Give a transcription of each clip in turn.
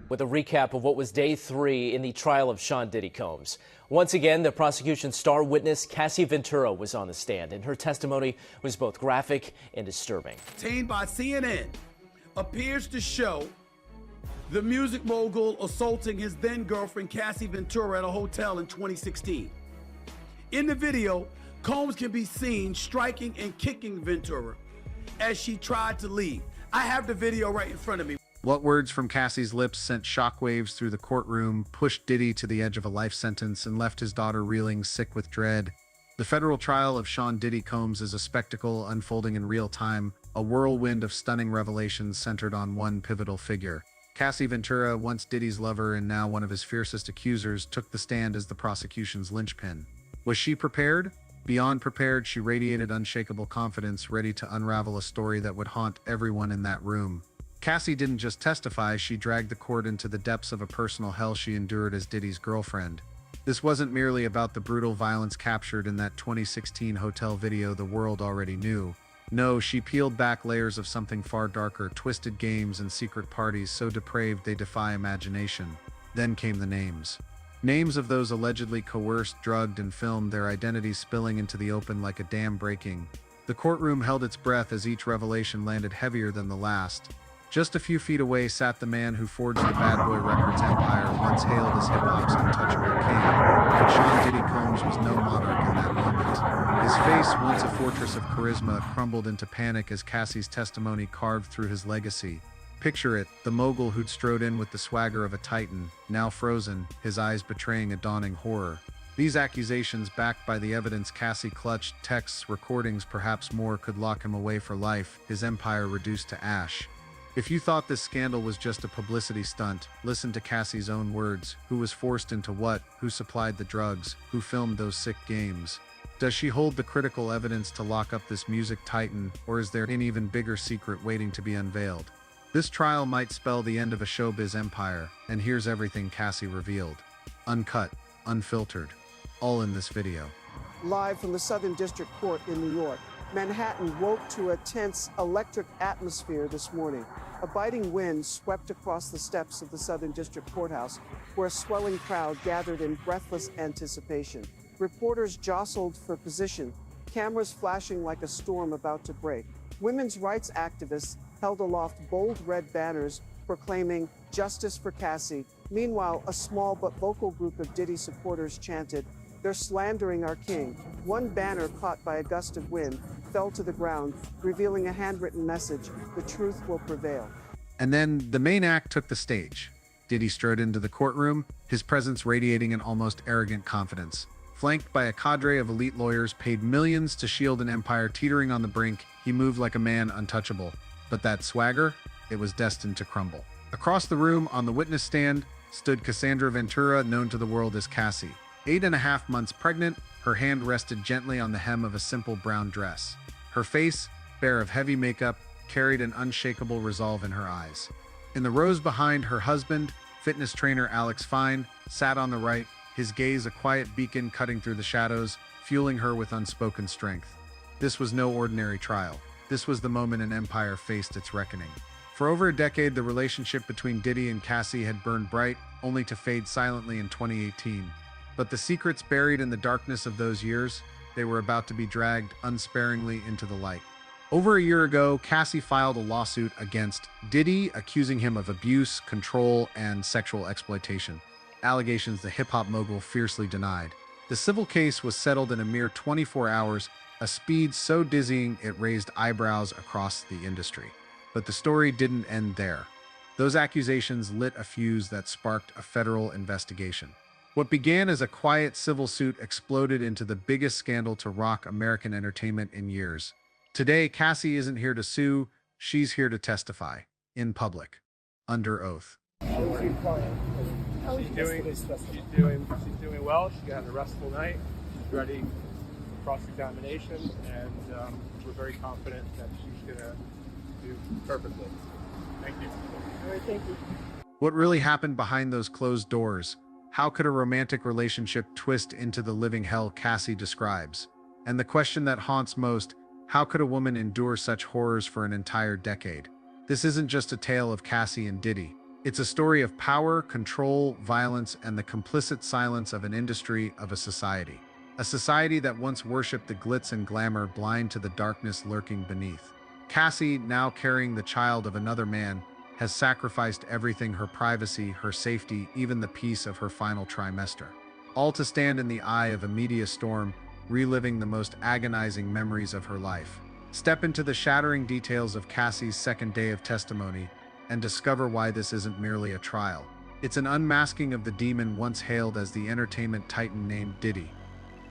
With a recap of what was day 3 in the trial of Sean Diddy Combs. Once again, the prosecution's star witness, Cassie Ventura, was on the stand, and her testimony was both graphic and disturbing. Obtained by CNN appears to show the music mogul assaulting his then-girlfriend, Cassie Ventura, at a hotel in 2016. In the video, Combs can be seen striking and kicking Ventura as she tried to leave. I have the video right in front of me. What words from Cassie's lips sent shockwaves through the courtroom, pushed Diddy to the edge of a life sentence, and left his daughter reeling, sick with dread. The federal trial of Sean Diddy Combs is a spectacle unfolding in real time, a whirlwind of stunning revelations centered on one pivotal figure. Cassie Ventura, once Diddy's lover and now one of his fiercest accusers, took the stand as the prosecution's linchpin. Was she prepared? Beyond prepared, she radiated unshakable confidence, ready to unravel a story that would haunt everyone in that room. Cassie didn't just testify, she dragged the court into the depths of a personal hell she endured as Diddy's girlfriend. This wasn't merely about the brutal violence captured in that 2016 hotel video the world already knew. No, she peeled back layers of something far darker, twisted games and secret parties so depraved they defy imagination. Then came the names. Names of those allegedly coerced, drugged, and filmed, their identities spilling into the open like a dam breaking. The courtroom held its breath as each revelation landed heavier than the last. Just a few feet away sat the man who forged the Bad Boy Records empire, once hailed as hip-hop's untouchable king. But Sean Diddy Combs was no monarch in that moment. His face, once a fortress of charisma, crumbled into panic as Cassie's testimony carved through his legacy. Picture it, the mogul who'd strode in with the swagger of a titan, now frozen, his eyes betraying a dawning horror. These accusations, backed by the evidence Cassie clutched, texts, recordings, perhaps more, could lock him away for life, his empire reduced to ash. If you thought this scandal was just a publicity stunt, listen to Cassie's own words. Who was forced into what? Who supplied the drugs? Who filmed those sick games? Does she hold the critical evidence to lock up this music titan, or is there an even bigger secret waiting to be unveiled? This trial might spell the end of a showbiz empire, and here's everything Cassie revealed. Uncut, unfiltered, all in this video. Live from the Southern District Court in New York, Manhattan woke to a tense electric atmosphere this morning. A biting wind swept across the steps of the Southern District Courthouse, where a swelling crowd gathered in breathless anticipation. Reporters jostled for position, cameras flashing like a storm about to break. Women's rights activists held aloft bold red banners proclaiming justice for Cassie. Meanwhile, a small but vocal group of Diddy supporters chanted, "They're slandering our king." One banner, caught by a gust of wind, fell to the ground, revealing a handwritten message, "The truth will prevail." And then the main act took the stage. Diddy strode into the courtroom, his presence radiating an almost arrogant confidence. Flanked by a cadre of elite lawyers paid millions to shield an empire teetering on the brink, he moved like a man untouchable. But that swagger, it was destined to crumble. Across the room, on the witness stand, stood Cassandra Ventura, known to the world as Cassie. 8.5 months pregnant, her hand rested gently on the hem of a simple brown dress. Her face, bare of heavy makeup, carried an unshakable resolve in her eyes. In the rows behind, her husband, fitness trainer Alex Fine, sat on the right, his gaze a quiet beacon cutting through the shadows, fueling her with unspoken strength. This was no ordinary trial. This was the moment an empire faced its reckoning. For over a decade, the relationship between Diddy and Cassie had burned bright, only to fade silently in 2018. But the secrets buried in the darkness of those years, they were about to be dragged unsparingly into the light. Over a year ago, Cassie filed a lawsuit against Diddy, accusing him of abuse, control, and sexual exploitation. Allegations the hip-hop mogul fiercely denied. The civil case was settled in a mere 24 hours, a speed so dizzying it raised eyebrows across the industry. But the story didn't end there. Those accusations lit a fuse that sparked a federal investigation. What began as a quiet civil suit exploded into the biggest scandal to rock American entertainment in years. Today, Cassie isn't here to sue, she's here to testify, in public, under oath. She's doing well. She got a restful night. She's ready for cross-examination, and we're very confident that she's going to do perfectly. Thank you. All right, thank you. What really happened behind those closed doors? How could a romantic relationship twist into the living hell Cassie describes? And the question that haunts most, How could a woman endure such horrors for an entire decade? This isn't just a tale of Cassie and Diddy. It's a story of power, control, violence, and the complicit silence of an industry, of a society. A society that once worshipped the glitz and glamour, blind to the darkness lurking beneath. Cassie, now carrying the child of another man, has sacrificed everything: her privacy, her safety, even the peace of her final trimester. All to stand in the eye of a media storm, reliving the most agonizing memories of her life. Step into the shattering details of Cassie's second day of testimony and discover why this isn't merely a trial. It's an unmasking of the demon once hailed as the entertainment titan named Diddy.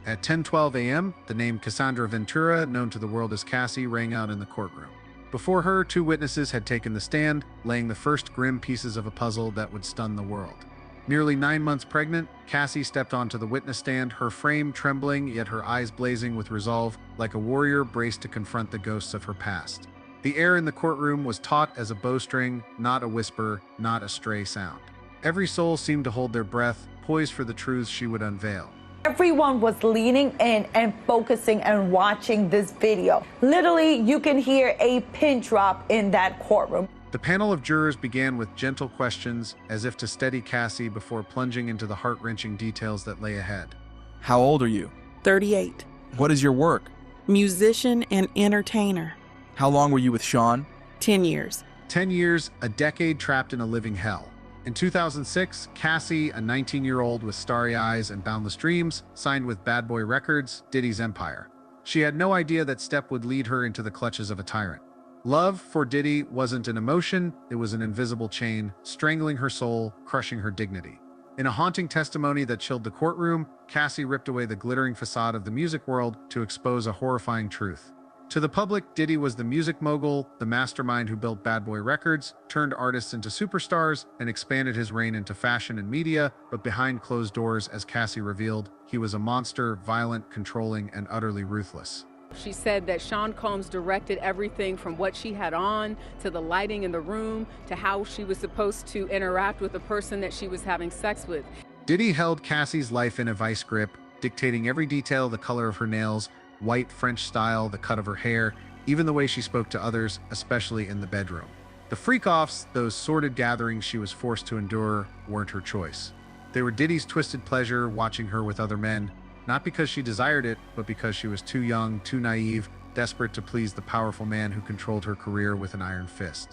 At 10:12 a.m., the name Cassandra Ventura, known to the world as Cassie, rang out in the courtroom. Before her, two witnesses had taken the stand, laying the first grim pieces of a puzzle that would stun the world. Nearly 9 months pregnant, Cassie stepped onto the witness stand, her frame trembling, yet her eyes blazing with resolve, like a warrior braced to confront the ghosts of her past. The air in the courtroom was taut as a bowstring, not a whisper, not a stray sound. Every soul seemed to hold their breath, poised for the truths she would unveil. Everyone was leaning in and focusing and watching this video. Literally, you can hear a pin drop in that courtroom. The panel of jurors began with gentle questions, as if to steady Cassie before plunging into the heart-wrenching details that lay ahead. How old are you? 38. What is your work? Musician and entertainer. How long were you with Sean? 10 years. 10 years, a decade trapped in a living hell. In 2006, Cassie, a 19-year-old with starry eyes and boundless dreams, signed with Bad Boy Records, Diddy's empire. She had no idea that step would lead her into the clutches of a tyrant. Love for Diddy wasn't an emotion, it was an invisible chain, strangling her soul, crushing her dignity. In a haunting testimony that chilled the courtroom, Cassie ripped away the glittering facade of the music world to expose a horrifying truth. To the public, Diddy was the music mogul, the mastermind who built Bad Boy Records, turned artists into superstars, and expanded his reign into fashion and media, but behind closed doors, as Cassie revealed, he was a monster, violent, controlling, and utterly ruthless. She said that Sean Combs directed everything from what she had on, to the lighting in the room, to how she was supposed to interact with the person that she was having sex with. Diddy held Cassie's life in a vice grip, dictating every detail: the color of her nails, white French style, the cut of her hair, even the way she spoke to others, especially in the bedroom. The freak-offs, those sordid gatherings she was forced to endure, weren't her choice. They were Diddy's twisted pleasure, watching her with other men, not because she desired it, but because she was too young, too naive, desperate to please the powerful man who controlled her career with an iron fist.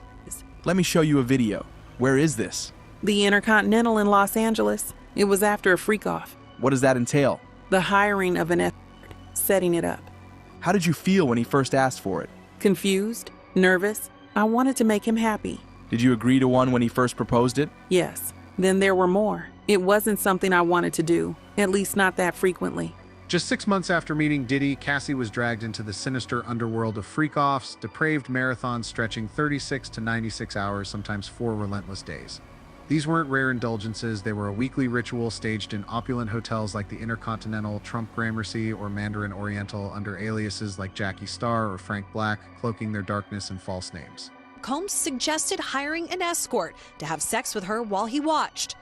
Let me show you a video. Where is this? The Intercontinental in Los Angeles. It was after a freak-off. What does that entail? The hiring of an escort, setting it up. How did you feel when he first asked for it? Confused, nervous. I wanted to make him happy. Did you agree to one when he first proposed it? Yes. Then there were more. It wasn't something I wanted to do, at least not that frequently. Just 6 months after meeting Diddy, Cassie was dragged into the sinister underworld of freak-offs, depraved marathons stretching 36 to 96 hours, sometimes 4 relentless days. These weren't rare indulgences, they were a weekly ritual staged in opulent hotels like the Intercontinental, Trump Gramercy, or Mandarin Oriental under aliases like Jackie Star or Frank Black, cloaking their darkness in false names. Combs suggested hiring an escort to have sex with her while he watched.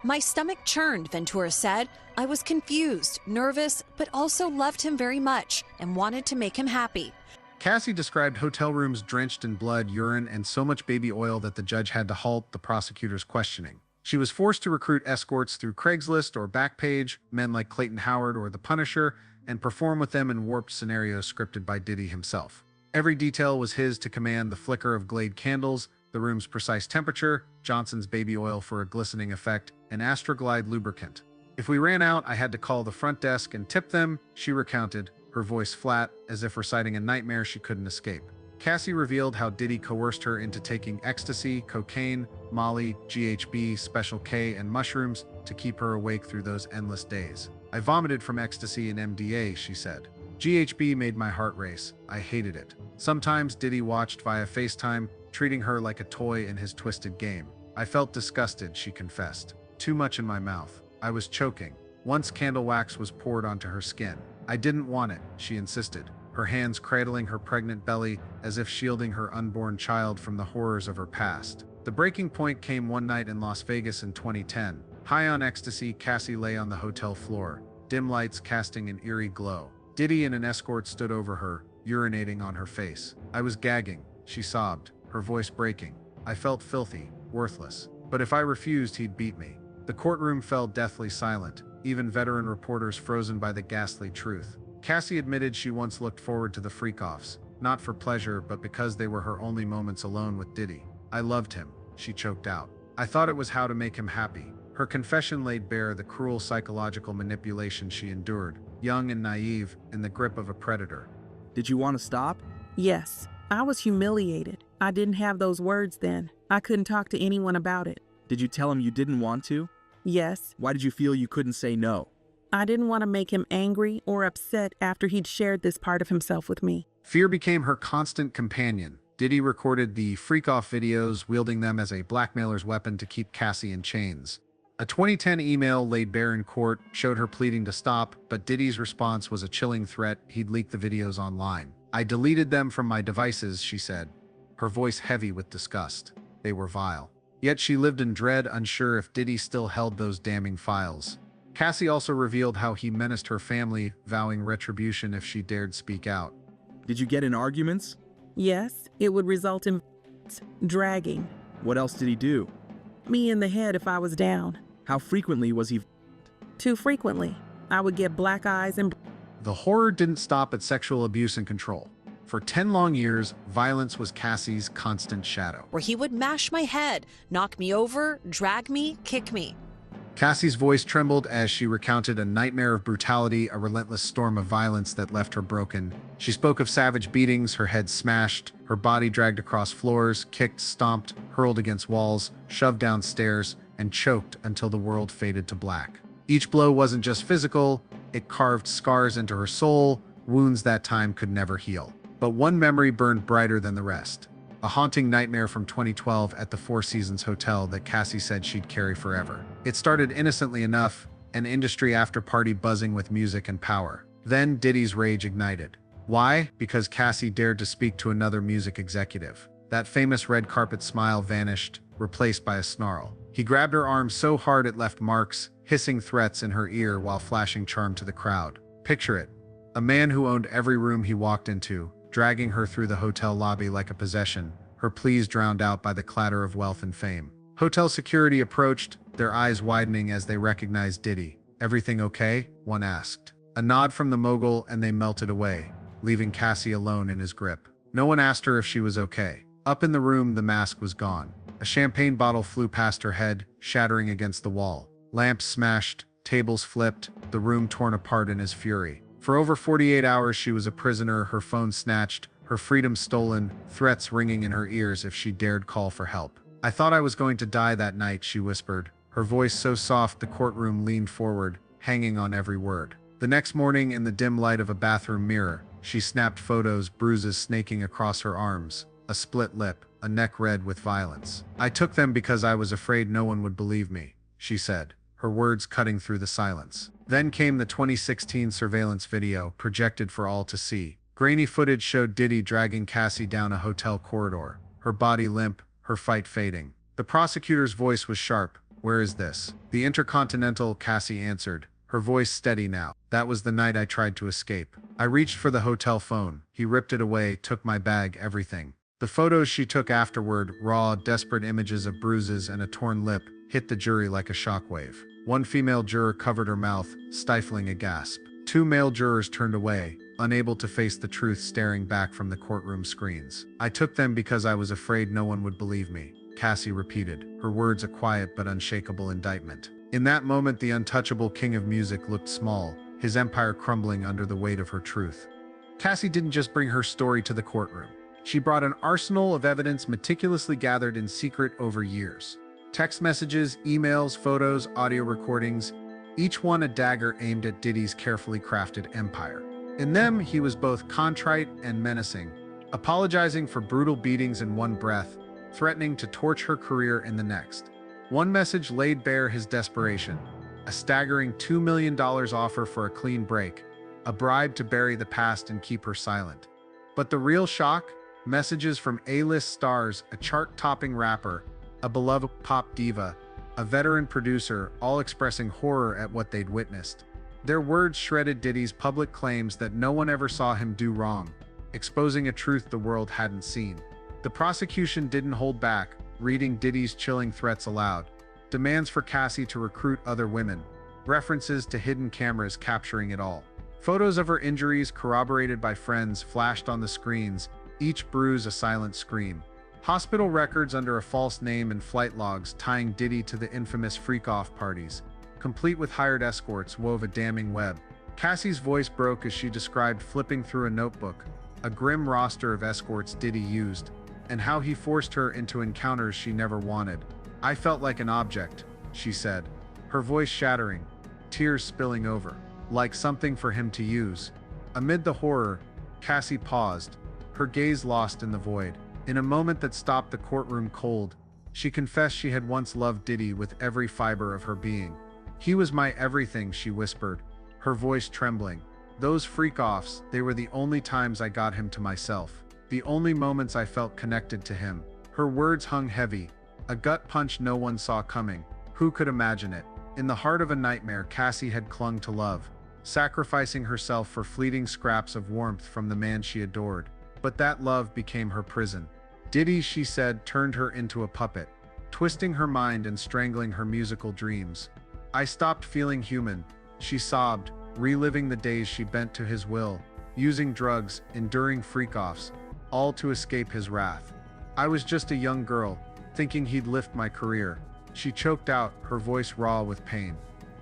My stomach churned, Ventura said. I was confused, nervous, but also loved him very much and wanted to make him happy. Cassie described hotel rooms drenched in blood, urine, and so much baby oil that the judge had to halt the prosecutor's questioning. She was forced to recruit escorts through Craigslist or Backpage, men like Clayton Howard or The Punisher, and perform with them in warped scenarios scripted by Diddy himself. Every detail was his to command: the flicker of Glade candles, the room's precise temperature, Johnson's baby oil for a glistening effect, and Astroglide lubricant. If we ran out, I had to call the front desk and tip them, she recounted, her voice flat, as if reciting a nightmare she couldn't escape. Cassie revealed how Diddy coerced her into taking ecstasy, cocaine, Molly, GHB, Special K, and mushrooms to keep her awake through those endless days. I vomited from ecstasy and MDA, she said. GHB made my heart race. I hated it. Sometimes Diddy watched via FaceTime, treating her like a toy in his twisted game. I felt disgusted, she confessed. Too much in my mouth. I was choking. Once candle wax was poured onto her skin. I didn't want it, she insisted, her hands cradling her pregnant belly as if shielding her unborn child from the horrors of her past. The breaking point came one night in Las Vegas in 2010. High on ecstasy, Cassie lay on the hotel floor, dim lights casting an eerie glow. Diddy and an escort stood over her, urinating on her face. I was gagging, she sobbed, her voice breaking. I felt filthy, worthless. But if I refused, he'd beat me. The courtroom fell deathly silent, even veteran reporters frozen by the ghastly truth. Cassie admitted she once looked forward to the freak-offs, not for pleasure, but because they were her only moments alone with Diddy. I loved him, she choked out. I thought it was how to make him happy. Her confession laid bare the cruel psychological manipulation she endured, young and naive, in the grip of a predator. Did you want to stop? Yes, I was humiliated. I didn't have those words then. I couldn't talk to anyone about it. Did you tell him you didn't want to? Yes. Why did you feel you couldn't say no? I didn't want to make him angry or upset after he'd shared this part of himself with me. Fear became her constant companion. Diddy recorded the freak-off videos, wielding them as a blackmailer's weapon to keep Cassie in chains. A 2010 email laid bare in court showed her pleading to stop, but Diddy's response was a chilling threat he'd leak the videos online. I deleted them from my devices, she said, her voice heavy with disgust. They were vile. Yet she lived in dread, unsure if Diddy still held those damning files. Cassie also revealed how he menaced her family, vowing retribution if she dared speak out. Did you get in arguments? Yes, it would result in dragging. What else did he do? Me in the head if I was down. How frequently was he? Too frequently. I would get black eyes and... The horror didn't stop at sexual abuse and control. For 10 long years, violence was Cassie's constant shadow. Where he would mash my head, knock me over, drag me, kick me. Cassie's voice trembled as she recounted a nightmare of brutality, a relentless storm of violence that left her broken. She spoke of savage beatings, her head smashed, her body dragged across floors, kicked, stomped, hurled against walls, shoved down stairs, and choked until the world faded to black. Each blow wasn't just physical, it carved scars into her soul, wounds that time could never heal. But one memory burned brighter than the rest. A haunting nightmare from 2012 at the Four Seasons Hotel that Cassie said she'd carry forever. It started innocently enough, an industry after-party buzzing with music and power. Then Diddy's rage ignited. Why? Because Cassie dared to speak to another music executive. That famous red carpet smile vanished, replaced by a snarl. He grabbed her arm so hard it left marks, hissing threats in her ear while flashing charm to the crowd. Picture it. A man who owned every room he walked into, dragging her through the hotel lobby like a possession, her pleas drowned out by the clatter of wealth and fame. Hotel security approached, their eyes widening as they recognized Diddy. "Everything okay?" one asked. A nod from the mogul and they melted away, leaving Cassie alone in his grip. No one asked her if she was okay. Up in the room, the mask was gone. A champagne bottle flew past her head, shattering against the wall. Lamps smashed, tables flipped, the room torn apart in his fury. For over 48 hours she was a prisoner, her phone snatched, her freedom stolen, threats ringing in her ears if she dared call for help. "I thought I was going to die that night," she whispered, her voice so soft the courtroom leaned forward, hanging on every word. The next morning, in the dim light of a bathroom mirror, she snapped photos, bruises snaking across her arms, a split lip, a neck red with violence. "I took them because I was afraid no one would believe me," she said, her words cutting through the silence. Then came the 2016 surveillance video, projected for all to see. Grainy footage showed Diddy dragging Cassie down a hotel corridor, her body limp, her fight fading. The prosecutor's voice was sharp. "Where is this?" "The Intercontinental," Cassie answered, her voice steady now. "That was the night I tried to escape. I reached for the hotel phone. He ripped it away, took my bag, everything." The photos she took afterward, raw, desperate images of bruises and a torn lip, hit the jury like a shockwave. One female juror covered her mouth, stifling a gasp. Two male jurors turned away, unable to face the truth, staring back from the courtroom screens. "I took them because I was afraid no one would believe me," Cassie repeated, her words a quiet but unshakable indictment. In that moment, the untouchable king of music looked small, his empire crumbling under the weight of her truth. Cassie didn't just bring her story to the courtroom. She brought an arsenal of evidence meticulously gathered in secret over years. Text messages, emails, photos, audio recordings, each one a dagger aimed at Diddy's carefully crafted empire. In them, he was both contrite and menacing, apologizing for brutal beatings in one breath, threatening to torch her career in the next. One message laid bare his desperation, a staggering $2 million offer for a clean break, a bribe to bury the past and keep her silent. But the real shock? Messages from A-list stars, a chart-topping rapper, a beloved pop diva, a veteran producer, all expressing horror at what they'd witnessed. Their words shredded Diddy's public claims that no one ever saw him do wrong, exposing a truth the world hadn't seen. The prosecution didn't hold back, reading Diddy's chilling threats aloud. Demands for Cassie to recruit other women. References to hidden cameras capturing it all. Photos of her injuries corroborated by friends flashed on the screens, each bruise a silent scream. Hospital records under a false name and flight logs tying Diddy to the infamous freak-off parties, complete with hired escorts, wove a damning web. Cassie's voice broke as she described flipping through a notebook, a grim roster of escorts Diddy used, and how he forced her into encounters she never wanted. "I felt like an object," she said, her voice shattering, tears spilling over, like something for him to use. Amid the horror, Cassie paused, her gaze lost in the void. In a moment that stopped the courtroom cold, she confessed she had once loved Diddy with every fiber of her being. "He was my everything," she whispered, her voice trembling. "Those freak-offs, they were the only times I got him to myself. The only moments I felt connected to him." Her words hung heavy, a gut punch no one saw coming. Who could imagine it? In the heart of a nightmare, Cassie had clung to love, sacrificing herself for fleeting scraps of warmth from the man she adored. But that love became her prison. Diddy, she said, turned her into a puppet, twisting her mind and strangling her musical dreams. "I stopped feeling human," she sobbed, reliving the days she bent to his will, using drugs, enduring freak-offs, all to escape his wrath. "I was just a young girl, thinking he'd lift my career," she choked out, her voice raw with pain.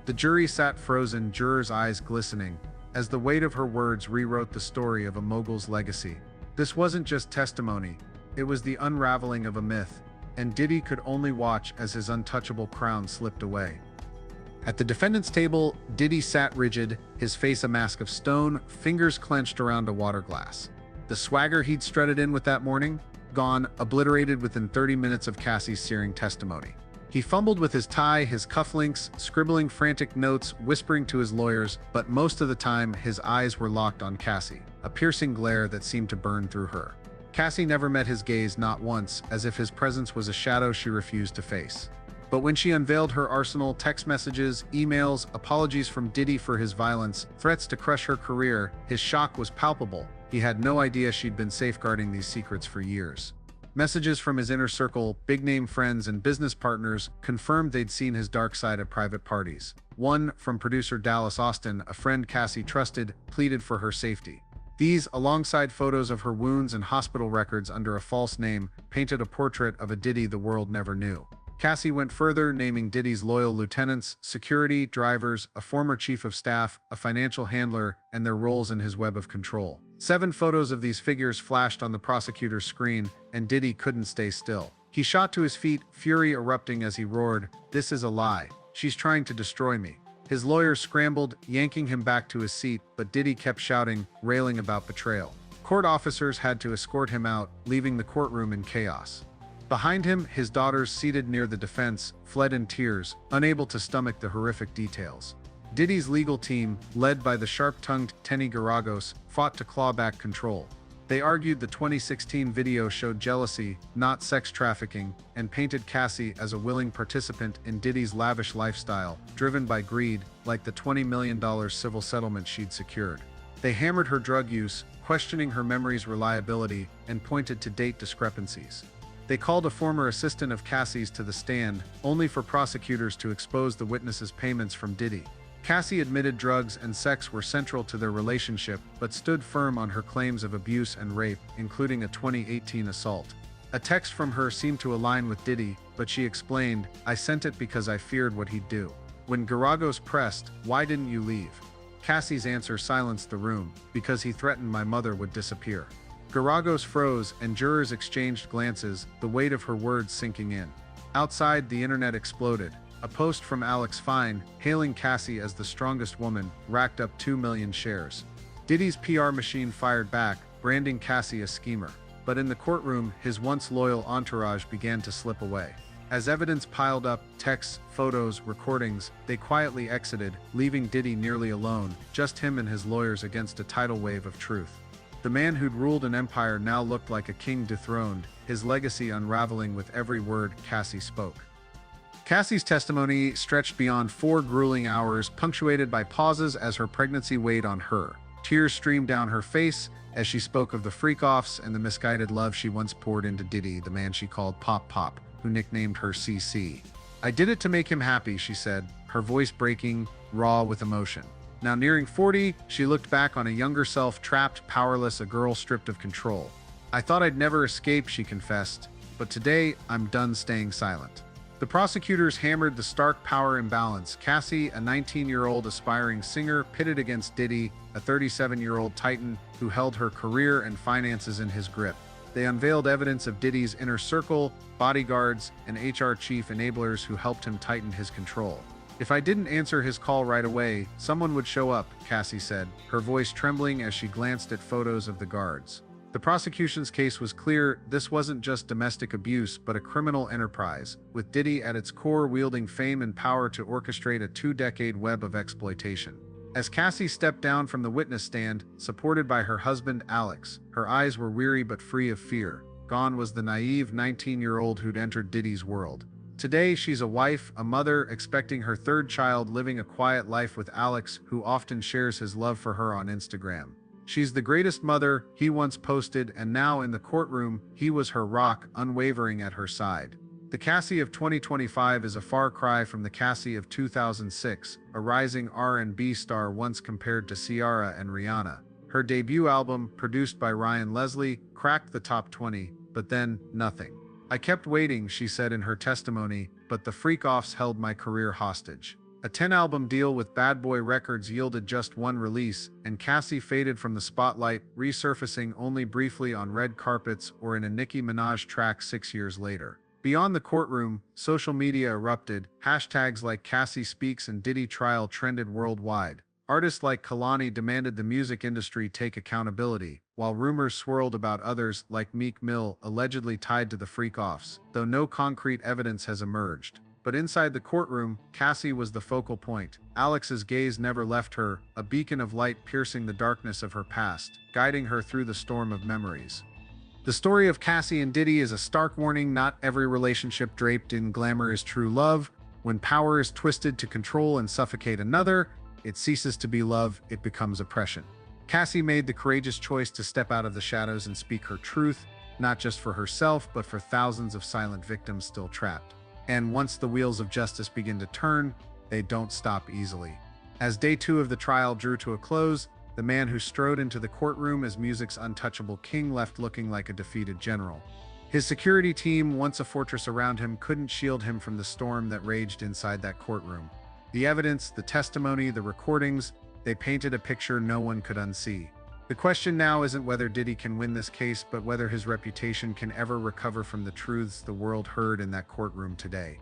The jury sat frozen, jurors' eyes glistening, as the weight of her words rewrote the story of a mogul's legacy. This wasn't just testimony, it was the unraveling of a myth, and Diddy could only watch as his untouchable crown slipped away. At the defendant's table, Diddy sat rigid, his face a mask of stone, fingers clenched around a water glass. The swagger he'd strutted in with that morning? Gone, obliterated within 30 minutes of Cassie's searing testimony. He fumbled with his tie, his cufflinks, scribbling frantic notes, whispering to his lawyers, but most of the time his eyes were locked on Cassie, a piercing glare that seemed to burn through her. Cassie never met his gaze, not once, as if his presence was a shadow she refused to face. But when she unveiled her arsenal, text messages, emails, apologies from Diddy for his violence, threats to crush her career, his shock was palpable. He had no idea she'd been safeguarding these secrets for years. Messages from his inner circle, big-name friends and business partners, confirmed they'd seen his dark side at private parties. One, from producer Dallas Austin, a friend Cassie trusted, pleaded for her safety. These, alongside photos of her wounds and hospital records under a false name, painted a portrait of a Diddy the world never knew. Cassie went further, naming Diddy's loyal lieutenants, security, drivers, a former chief of staff, a financial handler, and their roles in his web of control. 7 photos of these figures flashed on the prosecutor's screen, and Diddy couldn't stay still. He shot to his feet, fury erupting as he roared, "This is a lie. She's trying to destroy me." His lawyers scrambled, yanking him back to his seat, but Diddy kept shouting, railing about betrayal. Court officers had to escort him out, leaving the courtroom in chaos. Behind him, his daughters, seated near the defense, fled in tears, unable to stomach the horrific details. Diddy's legal team, led by the sharp-tongued Tenny Garagos, fought to claw back control. They argued the 2016 video showed jealousy, not sex trafficking, and painted Cassie as a willing participant in Diddy's lavish lifestyle, driven by greed, like the $20 million civil settlement she'd secured. They hammered her drug use, questioning her memory's reliability, and pointed to date discrepancies. They called a former assistant of Cassie's to the stand, only for prosecutors to expose the witness's payments from Diddy. Cassie admitted drugs and sex were central to their relationship, but stood firm on her claims of abuse and rape, including a 2018 assault. A text from her seemed to align with Diddy, but she explained, "I sent it because I feared what he'd do." When Garagos pressed, "Why didn't you leave?" Cassie's answer silenced the room, "Because he threatened my mother would disappear." Garagos froze, and jurors exchanged glances, the weight of her words sinking in. Outside, the internet exploded. A post from Alex Fine, hailing Cassie as the strongest woman, racked up 2 million shares. Diddy's PR machine fired back, branding Cassie a schemer. But in the courtroom, his once loyal entourage began to slip away. As evidence piled up, texts, photos, recordings, they quietly exited, leaving Diddy nearly alone, just him and his lawyers against a tidal wave of truth. The man who'd ruled an empire now looked like a king dethroned, his legacy unraveling with every word Cassie spoke. Cassie's testimony stretched beyond 4 grueling hours, punctuated by pauses as her pregnancy weighed on her. Tears streamed down her face as she spoke of the freak-offs and the misguided love she once poured into Diddy, the man she called Pop Pop, who nicknamed her CC. "I did it to make him happy," she said, her voice breaking, raw with emotion. Now nearing 40, she looked back on a younger self, trapped, powerless, a girl stripped of control. "I thought I'd never escape," she confessed, "but today I'm done staying silent." The prosecutors hammered the stark power imbalance. Cassie, a 19-year-old aspiring singer, pitted against Diddy, a 37-year-old titan who held her career and finances in his grip. They unveiled evidence of Diddy's inner circle, bodyguards, and HR chief enablers who helped him tighten his control. "If I didn't answer his call right away, someone would show up," Cassie said, her voice trembling as she glanced at photos of the guards. The prosecution's case was clear. This wasn't just domestic abuse, but a criminal enterprise, with Diddy at its core wielding fame and power to orchestrate a 2-decade web of exploitation. As Cassie stepped down from the witness stand, supported by her husband Alex, her eyes were weary but free of fear. Gone was the naive 19-year-old who'd entered Diddy's world. Today, she's a wife, a mother, expecting her 3rd child, living a quiet life with Alex, who often shares his love for her on Instagram. "She's the greatest mother," he once posted, and now in the courtroom, he was her rock, unwavering at her side. The Cassie of 2025 is a far cry from the Cassie of 2006, a rising R&B star once compared to Ciara and Rihanna. Her debut album, produced by Ryan Leslie, cracked the top 20, but then, nothing. "I kept waiting," she said in her testimony, "but the freak-offs held my career hostage." A 10-album deal with Bad Boy Records yielded just 1 release, and Cassie faded from the spotlight, resurfacing only briefly on red carpets or in a Nicki Minaj track 6 years later. Beyond the courtroom, social media erupted. Hashtags like Cassie Speaks and Diddy Trial trended worldwide. Artists like Kalani demanded the music industry take accountability, while rumors swirled about others like Meek Mill allegedly tied to the freak-offs, though no concrete evidence has emerged. But inside the courtroom, Cassie was the focal point. Alex's gaze never left her, a beacon of light piercing the darkness of her past, guiding her through the storm of memories. The story of Cassie and Diddy is a stark warning. Not every relationship draped in glamour is true love. When power is twisted to control and suffocate another, it ceases to be love, it becomes oppression. Cassie made the courageous choice to step out of the shadows and speak her truth, not just for herself, but for thousands of silent victims still trapped. And once the wheels of justice begin to turn, they don't stop easily. As day 2 of the trial drew to a close, the man who strode into the courtroom as music's untouchable king left looking like a defeated general. His security team, once a fortress around him, couldn't shield him from the storm that raged inside that courtroom. The evidence, the testimony, the recordings, they painted a picture no one could unsee. The question now isn't whether Diddy can win this case, but whether his reputation can ever recover from the truths the world heard in that courtroom today.